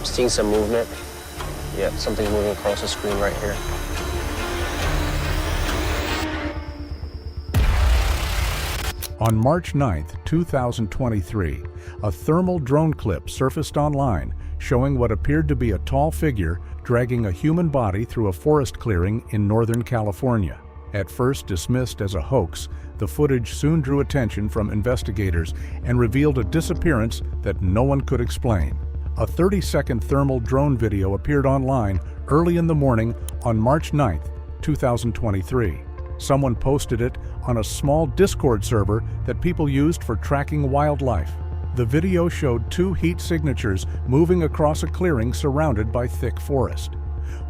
seeing some movement. Yep, something's moving across the screen right here. On March 9, 2023, a thermal drone clip surfaced online showing what appeared to be a tall figure dragging a human body through a forest clearing in Northern California. At first dismissed as a hoax, the footage soon drew attention from investigators and revealed a disappearance that no one could explain. A 30-second thermal drone video appeared online early in the morning on March 9, 2023. Someone posted it on a small Discord server that people used for tracking wildlife. The video showed two heat signatures moving across a clearing surrounded by thick forest.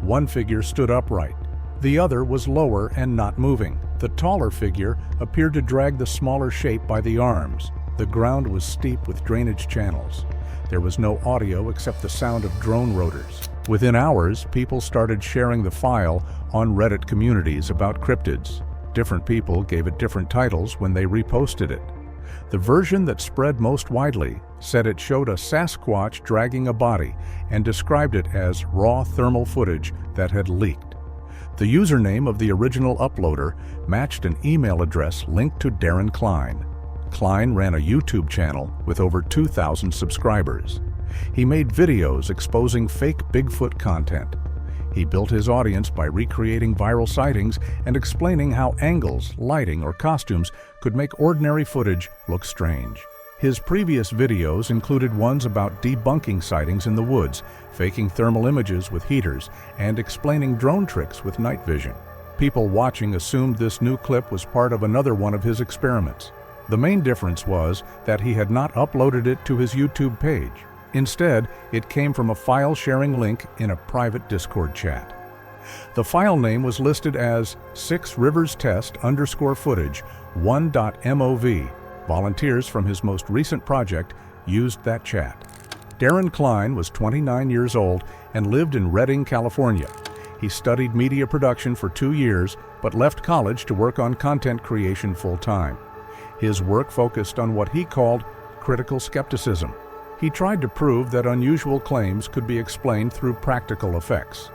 One figure stood upright. The other was lower and not moving. The taller figure appeared to drag the smaller shape by the arms. The ground was steep with drainage channels. There was no audio except the sound of drone rotors. Within hours, people started sharing the file on Reddit communities about cryptids. Different people gave it different titles when they reposted it. The version that spread most widely said it showed a Sasquatch dragging a body and described it as raw thermal footage that had leaked. The username of the original uploader matched an email address linked to Darren Klene. Klene ran a YouTube channel with over 2,000 subscribers. He made videos exposing fake Bigfoot content. He built his audience by recreating viral sightings and explaining how angles, lighting, or costumes could make ordinary footage look strange. His previous videos included ones about debunking sightings in the woods, faking thermal images with heaters, and explaining drone tricks with night vision. People watching assumed this new clip was part of another one of his experiments. The main difference was that he had not uploaded it to his YouTube page. Instead, it came from a file-sharing link in a private Discord chat. The file name was listed as 6riverstest_footage 1.mov. Volunteers from his most recent project used that chat. Darren Klene was 29 years old and lived in Redding, California. He studied media production for 2 years, but left college to work on content creation full-time. His work focused on what he called critical skepticism. He tried to prove that unusual claims could be explained through practical effects.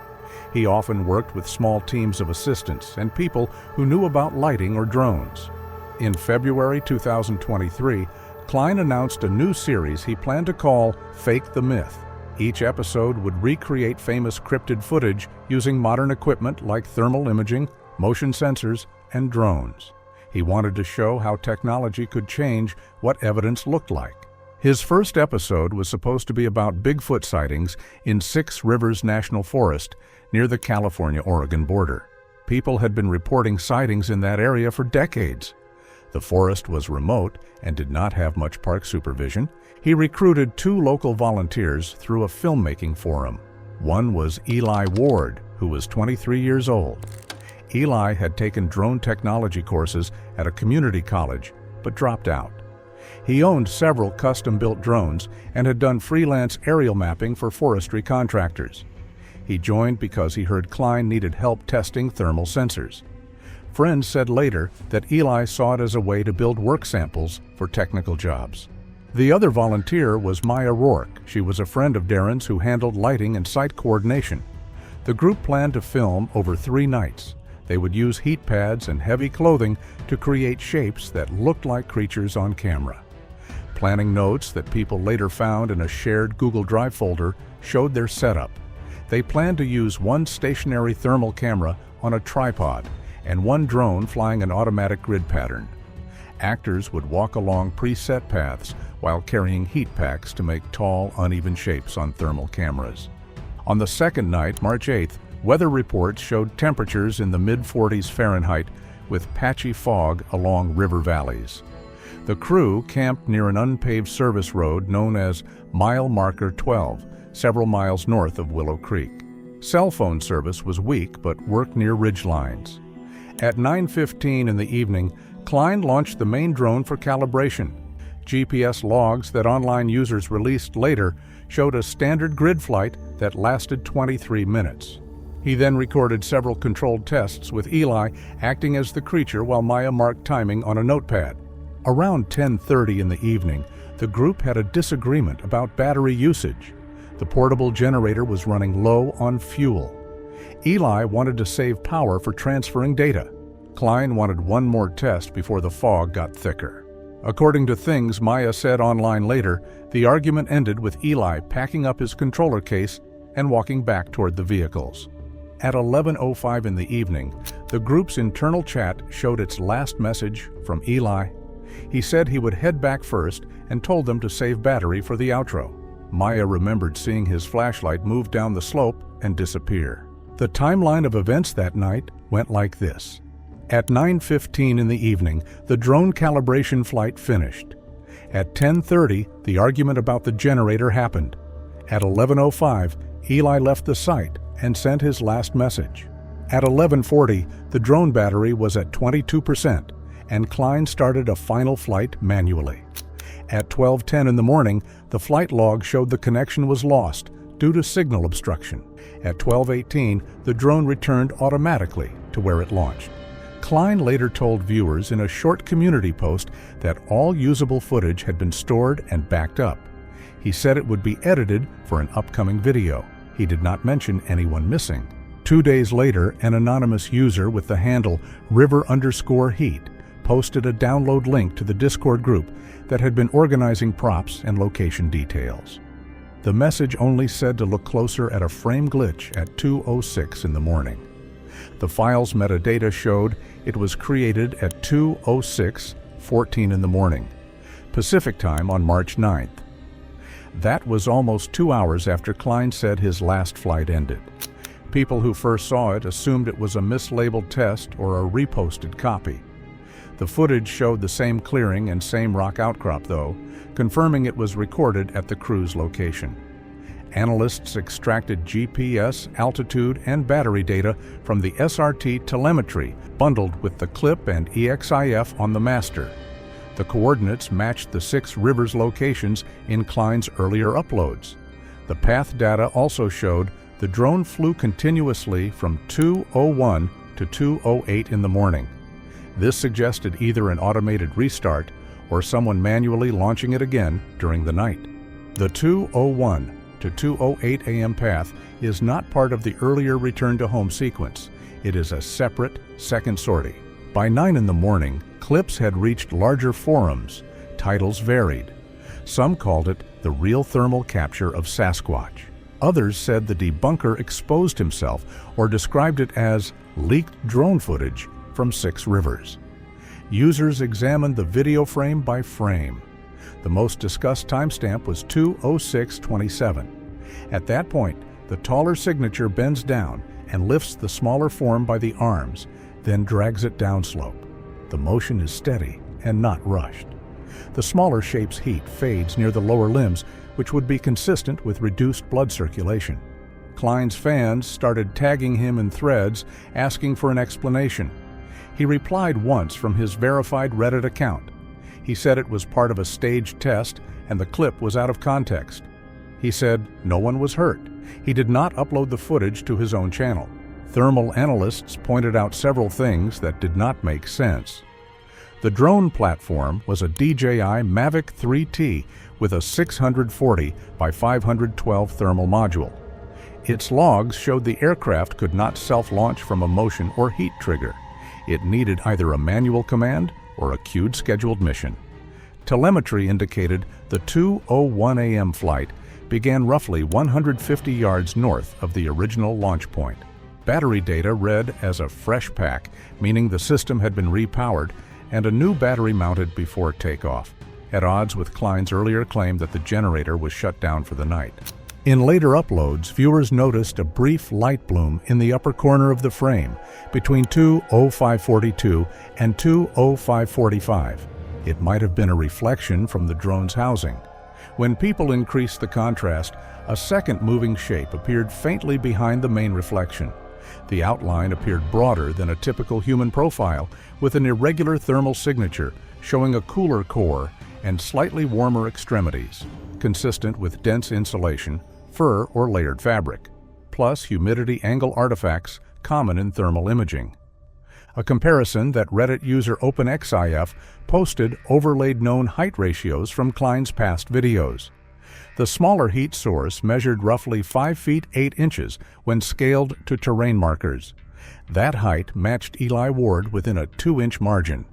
He often worked with small teams of assistants and people who knew about lighting or drones. In February 2023, Klene announced a new series he planned to call Fake the Myth. Each episode would recreate famous cryptid footage using modern equipment like thermal imaging, motion sensors, and drones. He wanted to show how technology could change what evidence looked like. His first episode was supposed to be about Bigfoot sightings in 6 Rivers National Forest near the California-Oregon border. People had been reporting sightings in that area for decades. The forest was remote and did not have much park supervision. He recruited 2 local volunteers through a filmmaking forum. One was Eli Ward, who was 23 years old. Eli had taken drone technology courses at a community college, but dropped out. He owned several custom-built drones and had done freelance aerial mapping for forestry contractors. He joined because he heard Klene needed help testing thermal sensors. Friends said later that Eli saw it as a way to build work samples for technical jobs. The other volunteer was Maya Rourke. She was a friend of Darren's who handled lighting and site coordination. The group planned to film over 3 nights. They would use heat pads and heavy clothing to create shapes that looked like creatures on camera. Planning notes that people later found in a shared Google Drive folder showed their setup. They planned to use one stationary thermal camera on a tripod and one drone flying an automatic grid pattern. Actors would walk along preset paths while carrying heat packs to make tall, uneven shapes on thermal cameras. On the second night, March 8th, weather reports showed temperatures in the mid-40s Fahrenheit with patchy fog along river valleys. The crew camped near an unpaved service road known as Mile Marker 12, several miles north of Willow Creek. Cell phone service was weak but worked near ridge lines. At 9:15 in the evening, Klene launched the main drone for calibration. GPS logs that online users released later showed a standard grid flight that lasted 23 minutes. He then recorded several controlled tests with Eli acting as the creature while Maya marked timing on a notepad. Around 10:30 in the evening, the group had a disagreement about battery usage. The portable generator was running low on fuel. Eli wanted to save power for transferring data. Klene wanted one more test before the fog got thicker. According to things Maya said online later, the argument ended with Eli packing up his controller case and walking back toward the vehicles. At 11:05 in the evening, the group's internal chat showed its last message from Eli. He said he would head back first and told them to save battery for the outro. Maya remembered seeing his flashlight move down the slope and disappear. The timeline of events that night went like this. At 9:15 in the evening, the drone calibration flight finished. At 10:30, the argument about the generator happened. At 11:05, Eli left the site and sent his last message. At 11:40, the drone battery was at 22%, and Klene started a final flight manually. At 12:10 in the morning, the flight log showed the connection was lost due to signal obstruction. At 12:18, the drone returned automatically to where it launched. Klene later told viewers in a short community post that all usable footage had been stored and backed up. He said it would be edited for an upcoming video. He did not mention anyone missing. 2 days later, an anonymous user with the handle river_heat posted a download link to the Discord group that had been organizing props and location details. The message only said to look closer at a frame glitch at 2:06 in the morning. The file's metadata showed it was created at 2:06:14 in the morning, Pacific time on March 9th. That was almost 2 hours after Klene said his last flight ended. People who first saw it assumed it was a mislabeled test or a reposted copy. The footage showed the same clearing and same rock outcrop, though, confirming it was recorded at the crew's location. Analysts extracted GPS, altitude, and battery data from the SRT telemetry bundled with the clip and EXIF on the master. The coordinates matched the 6 rivers locations in Klene's earlier uploads. The path data also showed the drone flew continuously from 2:01 to 2:08 in the morning. This suggested either an automated restart or someone manually launching it again during the night. The 2:01 to 2:08 a.m. path is not part of the earlier return to home sequence. It is a separate second sortie. By 9 in the morning, clips had reached larger forums. Titles varied. Some called it the real thermal capture of Sasquatch. Others said the debunker exposed himself or described it as leaked drone footage from 6 rivers. Users examined the video frame by frame. The most discussed timestamp was 2:06:27. At that point, the taller signature bends down and lifts the smaller form by the arms, then drags it downslope. The motion is steady and not rushed. The smaller shape's heat fades near the lower limbs, which would be consistent with reduced blood circulation. Klene's fans started tagging him in threads, asking for an explanation. He replied once from his verified Reddit account. He said it was part of a staged test and the clip was out of context. He said no one was hurt. He did not upload the footage to his own channel. Thermal analysts pointed out several things that did not make sense. The drone platform was a DJI Mavic 3T with a 640 by 512 thermal module. Its logs showed the aircraft could not self-launch from a motion or heat trigger. It needed either a manual command or a queued scheduled mission. Telemetry indicated the 2:01 a.m. flight began roughly 150 yards north of the original launch point. Battery data read as a fresh pack, meaning the system had been repowered and a new battery mounted before takeoff, at odds with Klene's earlier claim that the generator was shut down for the night. In later uploads, viewers noticed a brief light bloom in the upper corner of the frame between 2:05:42 and 2:05:45. It might have been a reflection from the drone's housing. When people increased the contrast, a second moving shape appeared faintly behind the main reflection. The outline appeared broader than a typical human profile, with an irregular thermal signature showing a cooler core and slightly warmer extremities, consistent with dense insulation, fur or layered fabric, plus humidity angle artifacts common in thermal imaging. A comparison that Reddit user OpenXIF posted overlaid known height ratios from Klene's past videos. The smaller heat source measured roughly 5 feet 8 inches when scaled to terrain markers. That height matched Eli Ward within a 2-inch margin.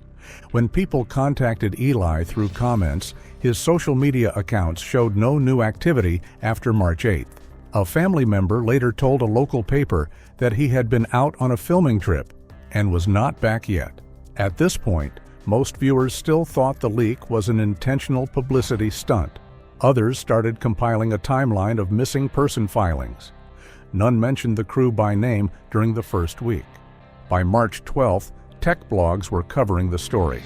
When people contacted Eli through comments, his social media accounts showed no new activity after March 8th. A family member later told a local paper that he had been out on a filming trip and was not back yet. At this point, most viewers still thought the leak was an intentional publicity stunt. Others started compiling a timeline of missing person filings. None mentioned the crew by name during the first week. By March 12th, tech blogs were covering the story.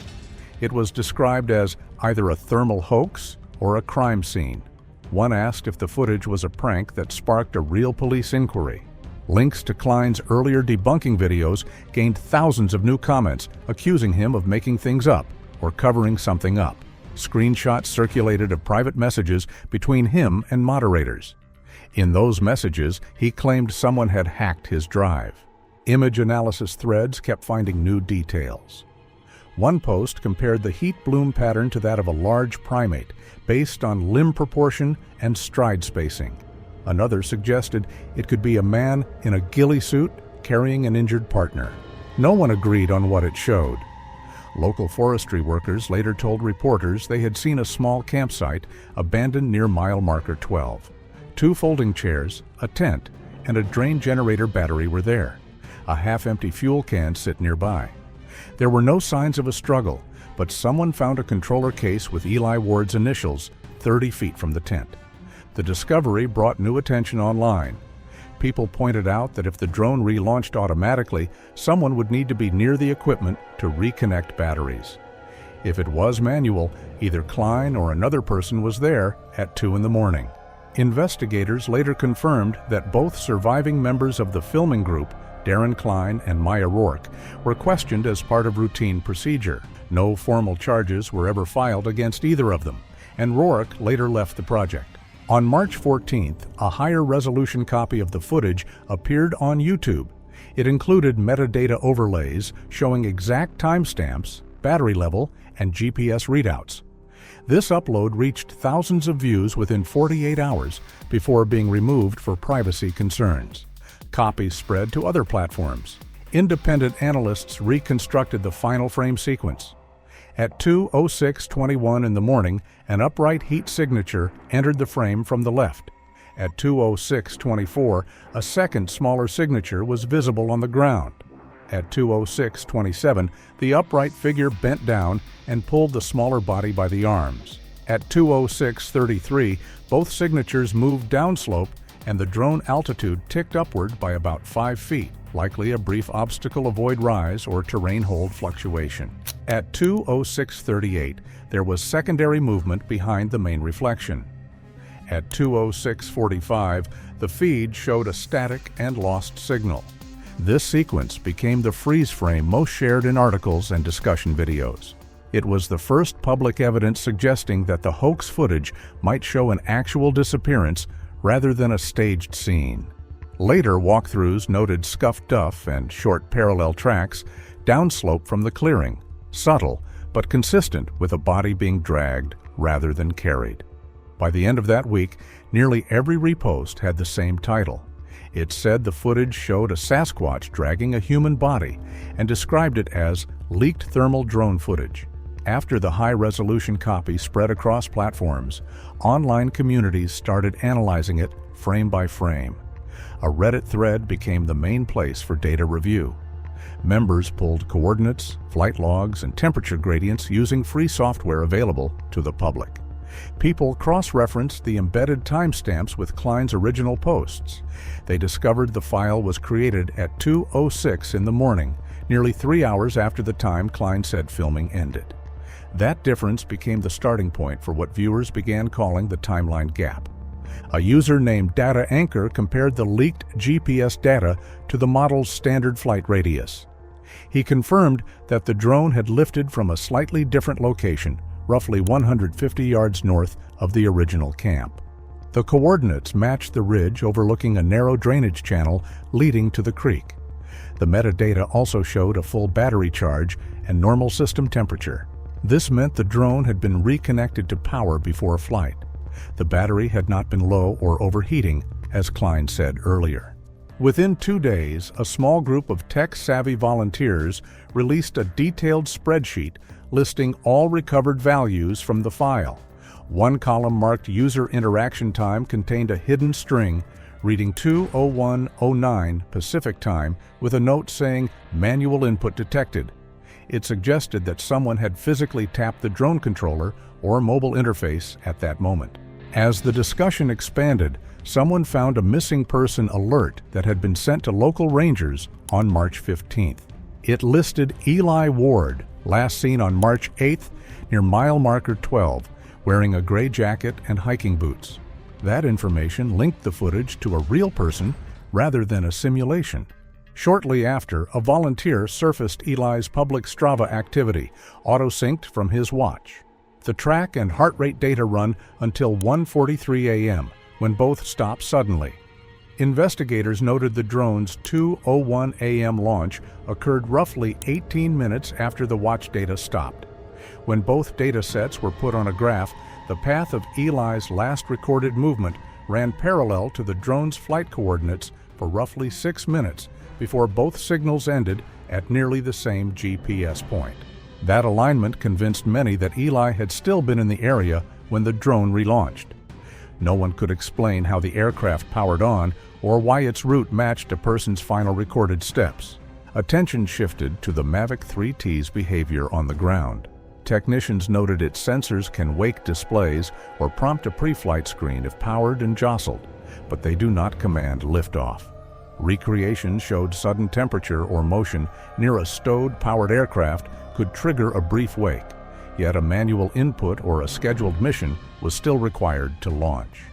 It was described as either a thermal hoax or a crime scene. One asked if the footage was a prank that sparked a real police inquiry. Links to Klene's earlier debunking videos gained thousands of new comments accusing him of making things up or covering something up. Screenshots circulated of private messages between him and moderators. In those messages, he claimed someone had hacked his drive. Image analysis threads kept finding new details. One post compared the heat bloom pattern to that of a large primate, based on limb proportion and stride spacing. Another suggested it could be a man in a ghillie suit carrying an injured partner. No one agreed on what it showed. Local forestry workers later told reporters they had seen a small campsite abandoned near mile marker 12. 2 folding chairs, a tent, and a drain generator battery were there. A half-empty fuel can sit nearby. There were no signs of a struggle, but someone found a controller case with Eli Ward's initials 30 feet from the tent. The discovery brought new attention online. People pointed out that if the drone relaunched automatically, someone would need to be near the equipment to reconnect batteries. If it was manual, either Klene or another person was there at 2 in the morning. Investigators later confirmed that both surviving members of the filming group, Darren Klene and Maya Rourke, were questioned as part of routine procedure. No formal charges were ever filed against either of them, and Rourke later left the project. On March 14th, a higher resolution copy of the footage appeared on YouTube. It included metadata overlays showing exact timestamps, battery level, and GPS readouts. This upload reached thousands of views within 48 hours before being removed for privacy concerns. Copies spread to other platforms. Independent analysts reconstructed the final frame sequence. At 2:06:21 in the morning, an upright heat signature entered the frame from the left. At 2:06:24, a second smaller signature was visible on the ground. At 2:06:27, the upright figure bent down and pulled the smaller body by the arms. At 2:06:33, both signatures moved downslope and the drone altitude ticked upward by about 5 feet, likely a brief obstacle-avoid rise or terrain hold fluctuation. At 2:06:38, there was secondary movement behind the main reflection. At 2:06:45, the feed showed a static and lost signal. This sequence became the freeze frame most shared in articles and discussion videos. It was the first public evidence suggesting that the hoax footage might show an actual disappearance rather than a staged scene. Later walkthroughs noted scuffed duff and short parallel tracks downslope from the clearing, subtle but consistent with a body being dragged rather than carried. By the end of that week, nearly every repost had the same title. It said the footage showed a Sasquatch dragging a human body and described it as leaked thermal drone footage. After the high-resolution copy spread across platforms, online communities started analyzing it frame by frame. A Reddit thread became the main place for data review. Members pulled coordinates, flight logs, and temperature gradients using free software available to the public. People cross-referenced the embedded timestamps with Klene's original posts. They discovered the file was created at 2:06 in the morning, nearly 3 hours after the time Klene said filming ended. That difference became the starting point for what viewers began calling the timeline gap. A user named Data Anchor compared the leaked GPS data to the model's standard flight radius. He confirmed that the drone had lifted from a slightly different location, roughly 150 yards north of the original camp. The coordinates matched the ridge overlooking a narrow drainage channel leading to the creek. The metadata also showed a full battery charge and normal system temperature. This meant the drone had been reconnected to power before flight. The battery had not been low or overheating, as Klene said earlier. Within 2 days, a small group of tech-savvy volunteers released a detailed spreadsheet listing all recovered values from the file. One column marked user interaction time contained a hidden string reading 2:01:09 Pacific Time with a note saying manual input detected. It suggested that someone had physically tapped the drone controller or mobile interface at that moment. As the discussion expanded, someone found a missing person alert that had been sent to local rangers on March 15th. It listed Eli Ward, last seen on March 8th near mile marker 12, wearing a gray jacket and hiking boots. That information linked the footage to a real person rather than a simulation. Shortly after, a volunteer surfaced Eli's public Strava activity, auto-synced from his watch. The track and heart rate data run until 1:43 a.m., when both stopped suddenly. Investigators noted the drone's 2:01 a.m. launch occurred roughly 18 minutes after the watch data stopped. When both data sets were put on a graph, the path of Eli's last recorded movement ran parallel to the drone's flight coordinates for roughly 6 minutes before both signals ended at nearly the same GPS point. That alignment convinced many that Eli had still been in the area when the drone relaunched. No one could explain how the aircraft powered on or why its route matched a person's final recorded steps. Attention shifted to the Mavic 3T's behavior on the ground. Technicians noted its sensors can wake displays or prompt a pre-flight screen if powered and jostled, but they do not command liftoff. Recreations showed sudden temperature or motion near a stowed powered aircraft could trigger a brief wake, yet a manual input or a scheduled mission was still required to launch.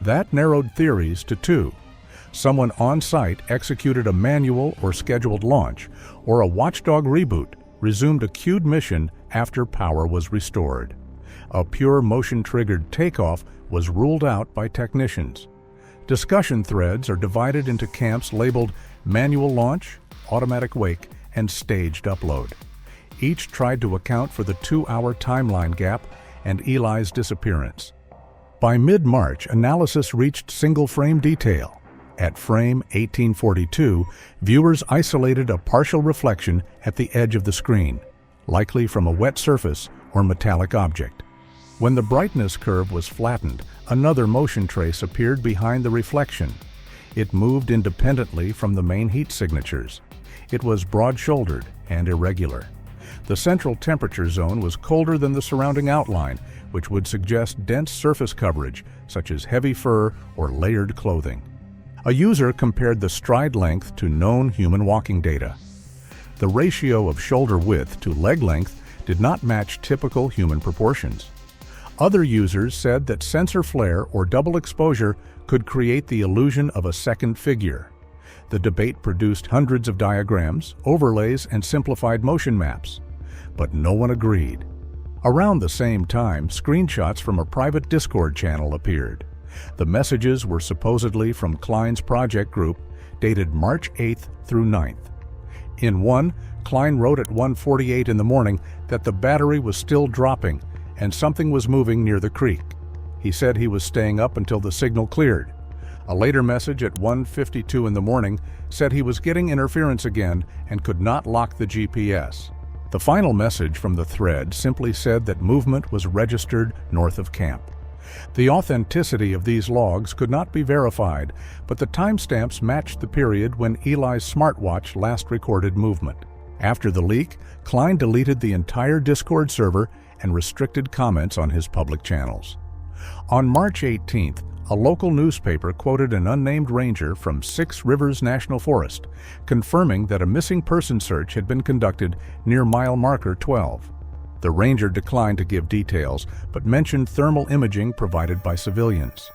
That narrowed theories to two. Someone on site executed a manual or scheduled launch, or a watchdog reboot resumed a queued mission after power was restored. A pure motion-triggered takeoff was ruled out by technicians. Discussion threads are divided into camps labeled manual launch, automatic wake, and staged upload. Each tried to account for the 2-hour timeline gap and Eli's disappearance. By mid-March, analysis reached single-frame detail. At frame 1842, viewers isolated a partial reflection at the edge of the screen, likely from a wet surface or metallic object. When the brightness curve was flattened, another motion trace appeared behind the reflection. It moved independently from the main heat signatures. It was broad-shouldered and irregular. The central temperature zone was colder than the surrounding outline, which would suggest dense surface coverage, such as heavy fur or layered clothing. A user compared the stride length to known human walking data. The ratio of shoulder width to leg length did not match typical human proportions. Other users said that sensor flare or double exposure could create the illusion of a second figure. The debate produced hundreds of diagrams, overlays, and simplified motion maps. But no one agreed. Around the same time, screenshots from a private Discord channel appeared. The messages were supposedly from Klene's project group, dated March 8th through 9th. In one, Klene wrote at 1:48 in the morning that the battery was still dropping and something was moving near the creek. He said he was staying up until the signal cleared. A later message at 1:52 in the morning said he was getting interference again and could not lock the GPS. The final message from the thread simply said that movement was registered north of camp. The authenticity of these logs could not be verified, but the timestamps matched the period when Eli's smartwatch last recorded movement. After the leak, Klene deleted the entire Discord server and restricted comments on his public channels. On March 18th, a local newspaper quoted an unnamed ranger from 6 Rivers National Forest, confirming that a missing person search had been conducted near mile marker 12. The ranger declined to give details, but mentioned thermal imaging provided by civilians.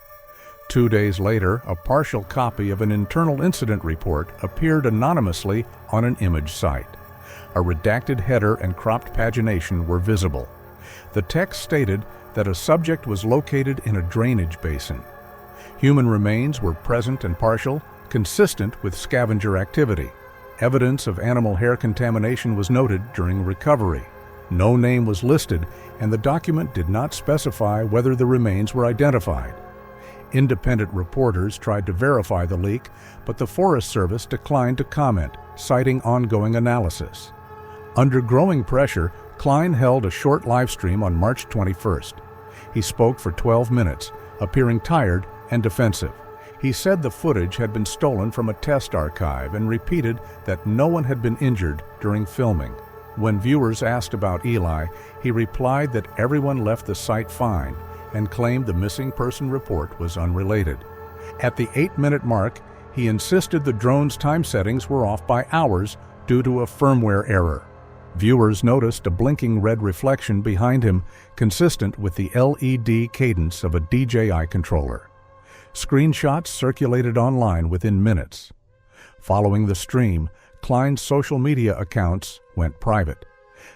2 days later, a partial copy of an internal incident report appeared anonymously on an image site. A redacted header and cropped pagination were visible. The text stated that a subject was located in a drainage basin. Human remains were present and partial, consistent with scavenger activity. Evidence of animal hair contamination was noted during recovery. No name was listed, and the document did not specify whether the remains were identified. Independent reporters tried to verify the leak, but the Forest Service declined to comment, citing ongoing analysis. Under growing pressure, Klene held a short live stream on March 21st. He spoke for 12 minutes, appearing tired and defensive. He said the footage had been stolen from a test archive and repeated that no one had been injured during filming. When viewers asked about Eli, he replied that everyone left the site fine and claimed the missing person report was unrelated. At the 8-minute mark, he insisted the drone's time settings were off by hours due to a firmware error. Viewers noticed a blinking red reflection behind him, consistent with the LED cadence of a DJI controller. Screenshots circulated online within minutes. Following the stream, Klene's social media accounts went private.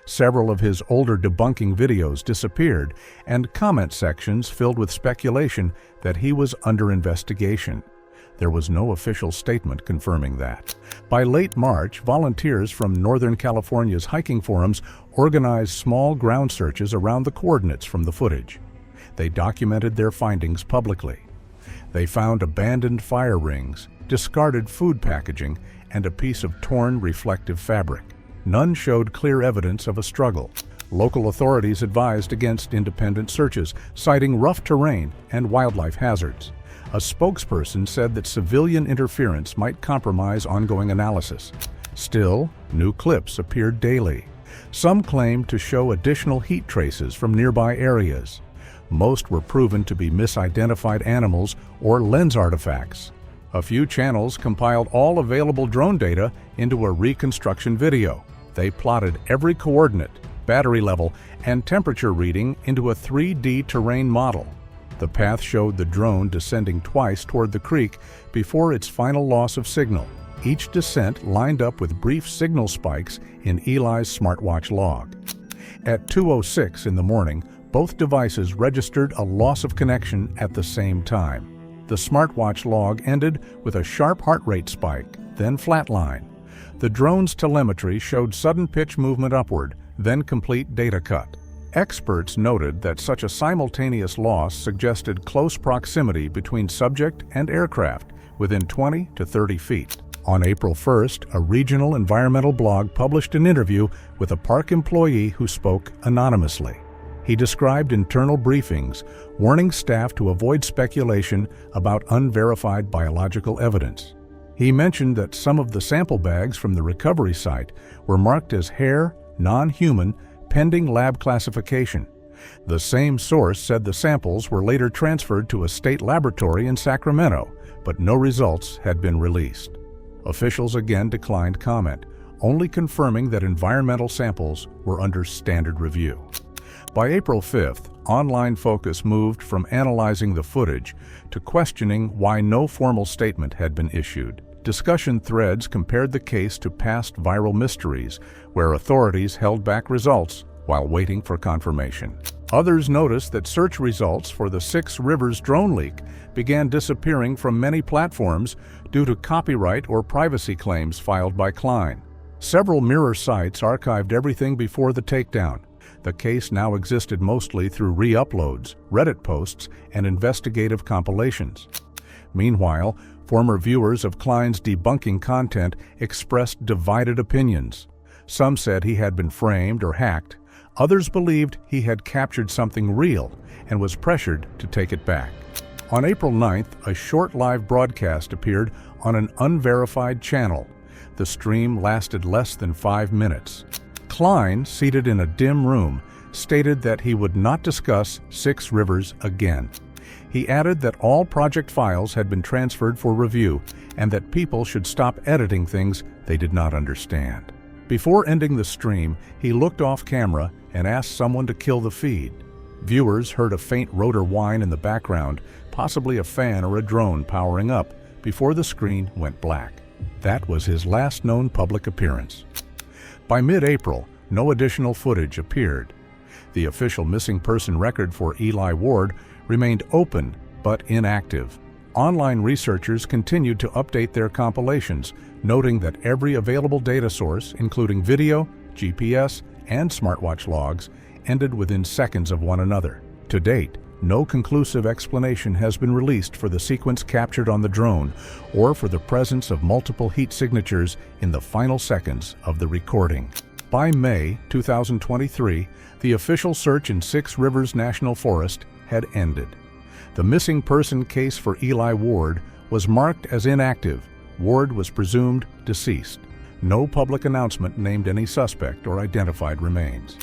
Several of his older debunking videos disappeared, and comment sections filled with speculation that he was under investigation. There was no official statement confirming that. By late March, volunteers from Northern California's hiking forums organized small ground searches around the coordinates from the footage. They documented their findings publicly. They found abandoned fire rings, discarded food packaging, and a piece of torn reflective fabric. None showed clear evidence of a struggle. Local authorities advised against independent searches, citing rough terrain and wildlife hazards. A spokesperson said that civilian interference might compromise ongoing analysis. Still, new clips appeared daily. Some claimed to show additional heat traces from nearby areas. Most were proven to be misidentified animals or lens artifacts. A few channels compiled all available drone data into a reconstruction video. They plotted every coordinate, battery level, and temperature reading into a 3D terrain model. The path showed the drone descending twice toward the creek before its final loss of signal. Each descent lined up with brief signal spikes in Eli's smartwatch log. At 2:06 in the morning, both devices registered a loss of connection at the same time. The smartwatch log ended with a sharp heart rate spike, then flatline. The drone's telemetry showed sudden pitch movement upward, then complete data cut. Experts noted that such a simultaneous loss suggested close proximity between subject and aircraft, within 20 to 30 feet. On April 1st, a regional environmental blog published an interview with a park employee who spoke anonymously. He described internal briefings, warning staff to avoid speculation about unverified biological evidence. He mentioned that some of the sample bags from the recovery site were marked as hair, non-human, pending lab classification. The same source said the samples were later transferred to a state laboratory in Sacramento, but no results had been released. Officials again declined comment, only confirming that environmental samples were under standard review. By April 5th, online focus moved from analyzing the footage to questioning why no formal statement had been issued. Discussion threads compared the case to past viral mysteries, where authorities held back results while waiting for confirmation. Others noticed that search results for the Six Rivers drone leak began disappearing from many platforms due to copyright or privacy claims filed by Klene. Several mirror sites archived everything before the takedown. The case now existed mostly through re-uploads, Reddit posts, and investigative compilations. Meanwhile, former viewers of Klene's debunking content expressed divided opinions. Some said he had been framed or hacked. Others believed he had captured something real and was pressured to take it back. On April 9th, a short live broadcast appeared on an unverified channel. The stream lasted less than 5 minutes. Klene, seated in a dim room, stated that he would not discuss Six Rivers again. He added that all project files had been transferred for review and that people should stop editing things they did not understand. Before ending the stream, he looked off camera and asked someone to kill the feed. Viewers heard a faint rotor whine in the background, possibly a fan or a drone powering up, before the screen went black. That was his last known public appearance. By mid-April, no additional footage appeared. The official missing person record for Eli Ward remained open but inactive. Online researchers continued to update their compilations, noting that every available data source, including video, GPS, and smartwatch logs, ended within seconds of one another. To date, no conclusive explanation has been released for the sequence captured on the drone or for the presence of multiple heat signatures in the final seconds of the recording. By May 2023, the official search in Six Rivers National Forest had ended. The missing person case for Eli Ward was marked as inactive. Ward was presumed deceased. No public announcement named any suspect or identified remains.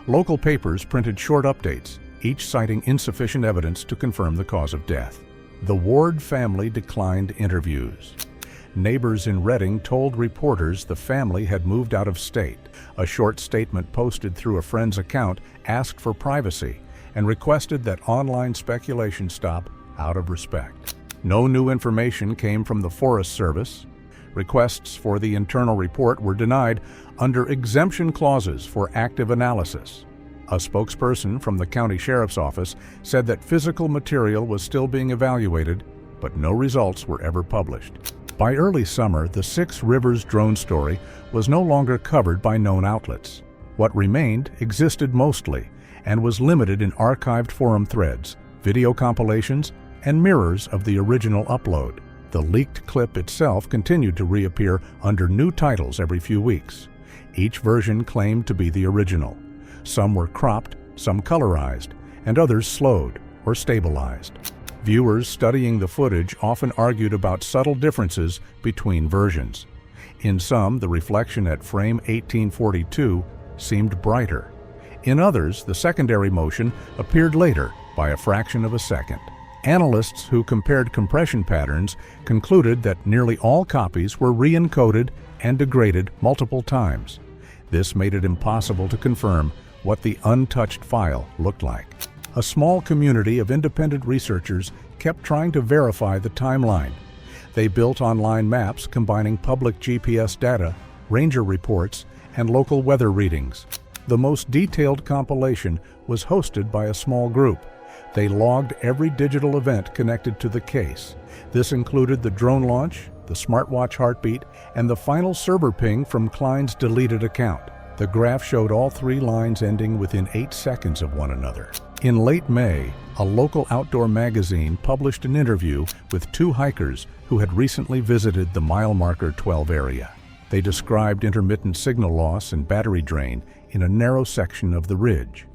Local papers printed short updates, each citing insufficient evidence to confirm the cause of death. The Ward family declined interviews. Neighbors in Redding told reporters the family had moved out of state. A short statement posted through a friend's account asked for privacy and requested that online speculation stop out of respect. No new information came from the Forest Service. Requests for the internal report were denied under exemption clauses for active analysis. A spokesperson from the county sheriff's office said that physical material was still being evaluated, but no results were ever published. By early summer, the Six Rivers drone story was no longer covered by known outlets. What remained existed mostly and was limited in archived forum threads, video compilations, and mirrors of the original upload. The leaked clip itself continued to reappear under new titles every few weeks. Each version claimed to be the original. Some were cropped, some colorized, and others slowed or stabilized. Viewers studying the footage often argued about subtle differences between versions. In some, the reflection at frame 1842 seemed brighter. In others, the secondary motion appeared later by a fraction of a second. Analysts who compared compression patterns concluded that nearly all copies were re-encoded and degraded multiple times. This made it impossible to confirm what the untouched file looked like. A small community of independent researchers kept trying to verify the timeline. They built online maps combining public GPS data, ranger reports, and local weather readings. The most detailed compilation was hosted by a small group. They logged every digital event connected to the case. This included the drone launch, the smartwatch heartbeat, and the final server ping from Klene's deleted account. The graph showed all three lines ending within 8 seconds of one another. In late May, a local outdoor magazine published an interview with two hikers who had recently visited the mile marker 12 area. They described intermittent signal loss and battery drain in a narrow section of the ridge.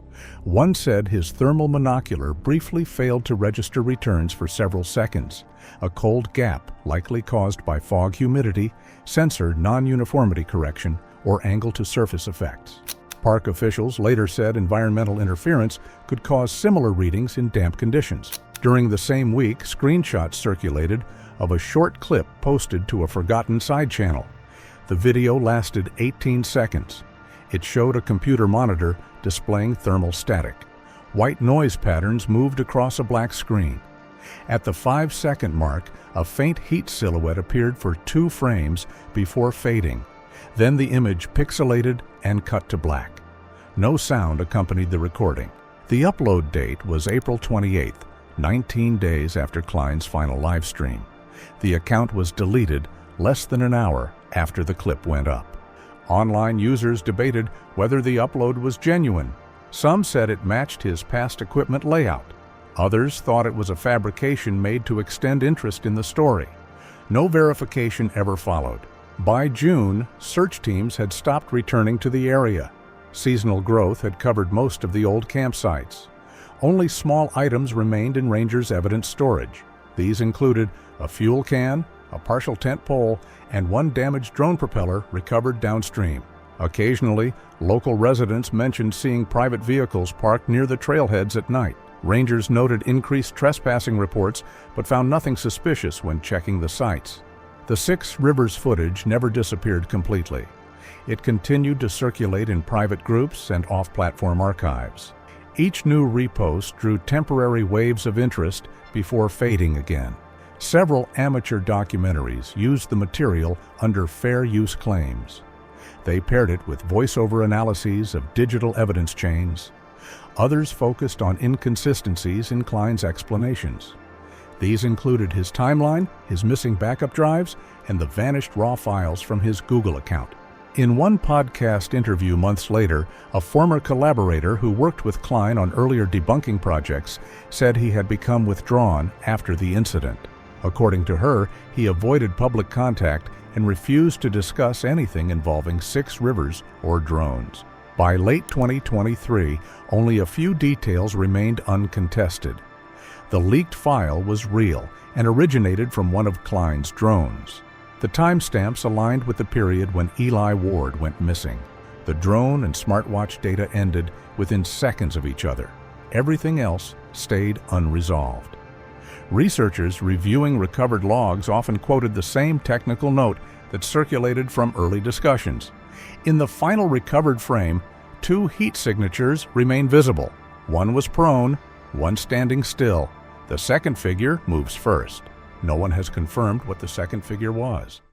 One said his thermal monocular briefly failed to register returns for several seconds, a cold gap likely caused by fog humidity, sensor non-uniformity correction, or angle-to-surface effects. Park officials later said environmental interference could cause similar readings in damp conditions. During the same week, screenshots circulated of a short clip posted to a forgotten side channel. The video lasted 18 seconds. It showed a computer monitor displaying thermal static. White noise patterns moved across a black screen. At the 5-second mark, a faint heat silhouette appeared for 2 frames before fading. Then the image pixelated and cut to black. No sound accompanied the recording. The upload date was April 28th, 19 days after Klene's final live stream. The account was deleted less than an hour after the clip went up. Online users debated whether the upload was genuine. Some said it matched his past equipment layout. Others thought it was a fabrication made to extend interest in the story. No verification ever followed. By June, search teams had stopped returning to the area. Seasonal growth had covered most of the old campsites. Only small items remained in rangers' evidence storage. These included a fuel can, a partial tent pole, and one damaged drone propeller recovered downstream. Occasionally, local residents mentioned seeing private vehicles parked near the trailheads at night. Rangers noted increased trespassing reports, but found nothing suspicious when checking the sites. The Six Rivers footage never disappeared completely. It continued to circulate in private groups and off-platform archives. Each new repost drew temporary waves of interest before fading again. Several amateur documentaries used the material under fair use claims. They paired it with voiceover analyses of digital evidence chains. Others focused on inconsistencies in Klene's explanations. These included his timeline, his missing backup drives, and the vanished raw files from his Google account. In one podcast interview months later, a former collaborator who worked with Klene on earlier debunking projects said he had become withdrawn after the incident. According to her, he avoided public contact and refused to discuss anything involving Six Rivers or drones. By late 2023, only a few details remained uncontested. The leaked file was real and originated from one of Klene's drones. The timestamps aligned with the period when Eli Ward went missing. The drone and smartwatch data ended within seconds of each other. Everything else stayed unresolved. Researchers reviewing recovered logs often quoted the same technical note that circulated from early discussions. In the final recovered frame, 2 heat signatures remain visible. One was prone, one standing still. The second figure moves first. No one has confirmed what the second figure was.